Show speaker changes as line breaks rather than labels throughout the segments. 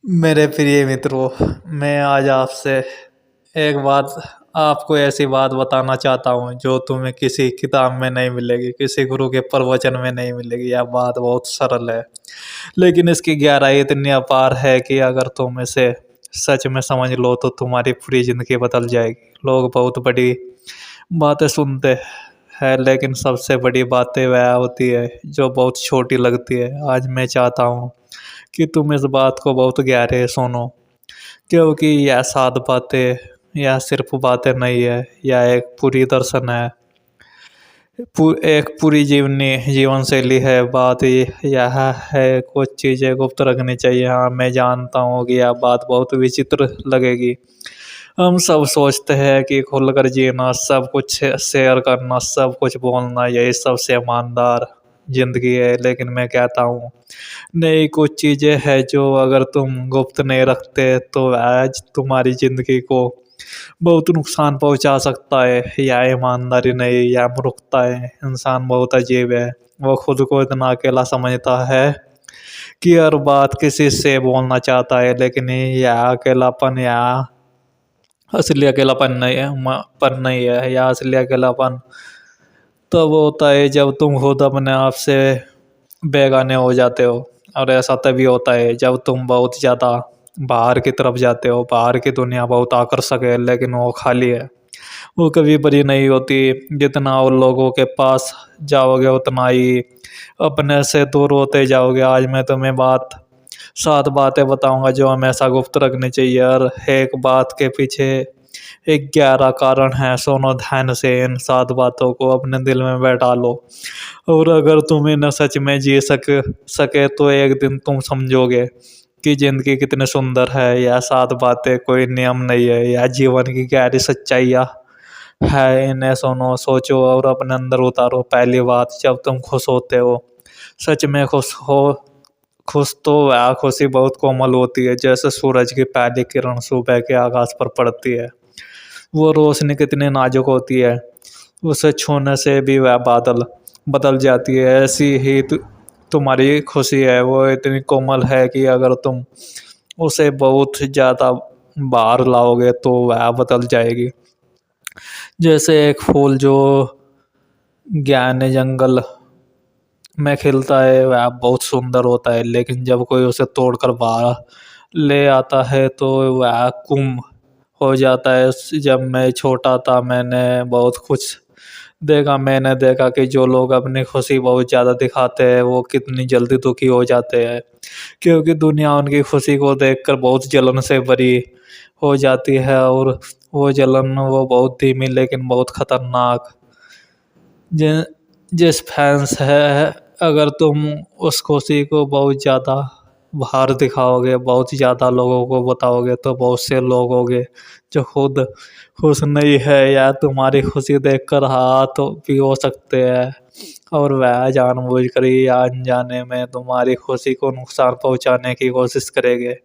मेरे प्रिय मित्रों, मैं आज आपसे एक बात आपको ऐसी बात बताना चाहता हूँ जो तुम्हें किसी किताब में नहीं मिलेगी, किसी गुरु के प्रवचन में नहीं मिलेगी। यह बात बहुत सरल है, लेकिन इसकी गहराई इतनी अपार है कि अगर तुम इसे सच में समझ लो तो तुम्हारी पूरी जिंदगी बदल जाएगी। लोग बहुत बड़ी बातें सुनते हैं, लेकिन सबसे बड़ी बातें वह होती है जो बहुत छोटी लगती है। आज मैं चाहता हूँ कि तुम इस बात को बहुत गहरे सुनो, क्योंकि यह सात बातें यह सिर्फ बातें नहीं है, यह एक पूरी दर्शन है। एक पूरी जीवन शैली है। बात यह है, कुछ चीज़ें गुप्त रखनी चाहिए। हाँ, मैं जानता हूँ कि यह बात बहुत विचित्र लगेगी। हम सब सोचते हैं कि खुलकर जीना, सब कुछ शेयर करना, सब कुछ बोलना, यही सबसे ईमानदार जिंदगी है। लेकिन मैं कहता हूँ नहीं, कुछ चीज़ें हैं जो अगर तुम गुप्त नहीं रखते तो आज तुम्हारी ज़िंदगी को बहुत नुकसान पहुंचा सकता है। या ईमानदारी नहीं, या मूर्खता है। इंसान बहुत अजीब है। वो खुद को इतना अकेला समझता है कि हर बात किसी से बोलना चाहता है, लेकिन यह अकेलापन या असली अकेलापन नहीं है। पन नहीं है। या असली अकेलापन तब होता है जब तुम खुद अपने आप से बेगाने हो जाते हो। और ऐसा तभी होता है जब तुम बहुत ज़्यादा बाहर की तरफ जाते हो। बाहर की दुनिया बहुत आकर्षक है, लेकिन वो खाली है। वो कभी बड़ी नहीं होती। जितना उन लोगों के पास जाओगे उतना ही अपने से दूर होते जाओगे। आज मैं तुम्हें सात बातें बताऊंगा जो हमेशा गुप्त रखनी चाहिए, और एक बात के पीछे एक गहरा कारण है। सुनो ध्यान से, इन सात बातों को अपने दिल में बैठा लो, और अगर तुम इन्हें सच में जी सके तो एक दिन तुम समझोगे कि जिंदगी कितनी सुंदर है। यह सात बातें कोई नियम नहीं है, यह जीवन की गहरी सच्चाइयाँ है। इन्हें सुनो, सोचो और अपने अंदर उतारो। पहली बात, जब तुम खुश होते हो, सच में खुश तो वह खुशी बहुत कोमल होती है, जैसे सूरज की पहली किरण सुबह के आकाश पर पड़ती है। वो रोशनी कितनी नाजुक होती है, उसे छूने से भी वह बादल बदल जाती है। ऐसी ही तुम्हारी खुशी है, वो इतनी कोमल है कि अगर तुम उसे बहुत ज़्यादा बाहर लाओगे तो वह बदल जाएगी। जैसे एक फूल जो घने जंगल में खिलता है वह बहुत सुंदर होता है, लेकिन जब कोई उसे तोड़कर बाहर ले आता है तो वह गुम हो जाता है। जब मैं छोटा था मैंने देखा कि जो लोग अपनी खुशी बहुत ज़्यादा दिखाते हैं वो कितनी जल्दी दुखी हो जाते हैं, क्योंकि दुनिया उनकी खुशी को देखकर बहुत जलन से भरी हो जाती है। और वो बहुत धीमी लेकिन बहुत खतरनाक जि- जिस फैंस है। अगर तुम उस खुशी को बहुत ज़्यादा बाहर दिखाओगे, बहुत ज़्यादा लोगों को बताओगे, तो बहुत से लोग होंगे जो खुद खुश नहीं है या तुम्हारी खुशी देखकर हाथ भी हो सकते हैं, और वह जानबूझकर या अनजाने में तुम्हारी खुशी को नुकसान पहुंचाने की कोशिश करेंगे।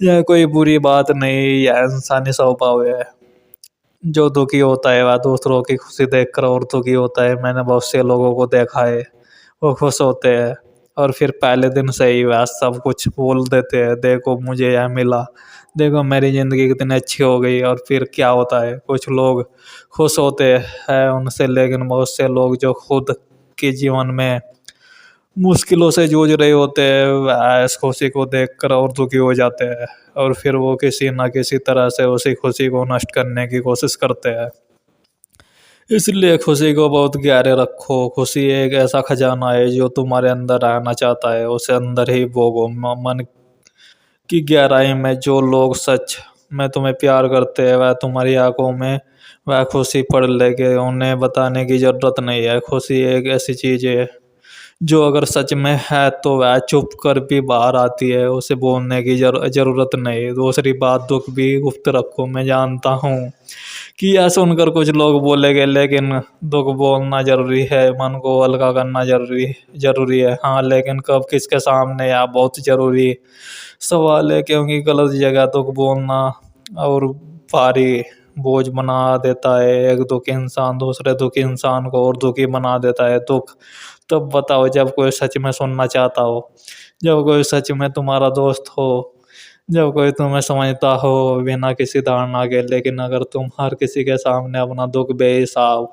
यह कोई बुरी बात नहीं, यह इंसानी स्वभाव है। जो दुखी होता है वह दूसरों की खुशी देखकर और दुखी होता है। मैंने बहुत से लोगों को देखा है, वो खुश होते हैं और फिर पहले दिन से ही वह सब कुछ बोल देते हैं, देखो मुझे यह मिला, देखो मेरी ज़िंदगी कितनी अच्छी हो गई। और फिर क्या होता है, कुछ लोग खुश होते हैं उनसे, लेकिन बहुत से लोग जो खुद के जीवन में मुश्किलों से जूझ रहे होते हैं वह इस खुशी को देखकर और दुखी हो जाते हैं, और फिर वो किसी ना किसी तरह से उसी खुशी को नष्ट करने की कोशिश करते हैं। इसलिए खुशी को बहुत गहरे रखो। खुशी एक ऐसा खजाना है जो तुम्हारे अंदर रहना चाहता है, उसे अंदर ही भोगो। मन की गहराई में जो लोग सच में तुम्हें प्यार करते हैं वह तुम्हारी आंखों में वह खुशी पढ़ लेंगे। उन्हें बताने की जरूरत नहीं है। खुशी एक ऐसी चीज है जो अगर सच में है तो वह चुप कर भी बाहर आती है, उसे बोलने की जरूरत नहीं। दूसरी बात, दुख भी गुप्त रखो। मैं जानता हूँ कि यह सुनकर कुछ लोग बोलेंगे, लेकिन दुख बोलना जरूरी है, मन को हल्का करना जरूरी है। हाँ, लेकिन कब, किसके सामने, यह बहुत जरूरी सवाल है, क्योंकि गलत जगह दुख बोलना और भारी बोझ बना देता है। एक दुखी इंसान दूसरे दुखी इंसान को और दुखी बना देता है। दुख तब बताओ जब कोई सच में सुनना चाहता हो, जब कोई सच में तुम्हारा दोस्त हो, जब कोई तुम्हें समझता हो बिना किसी धारणा के, लेकिन अगर तुम हर किसी के सामने अपना दुख बेहिसाब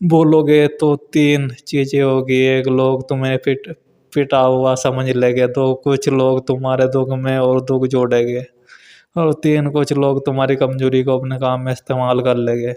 बोलोगे तो तीन चीजें होगी। एक, लोग तुम्हें पिटा हुआ समझ लेंगे। दो, कुछ लोग तुम्हारे दुख में और दुख जोड़ेंगे। और तीन, कुछ लोग तुम्हारी कमजोरी को अपने काम में इस्तेमाल कर लेंगे।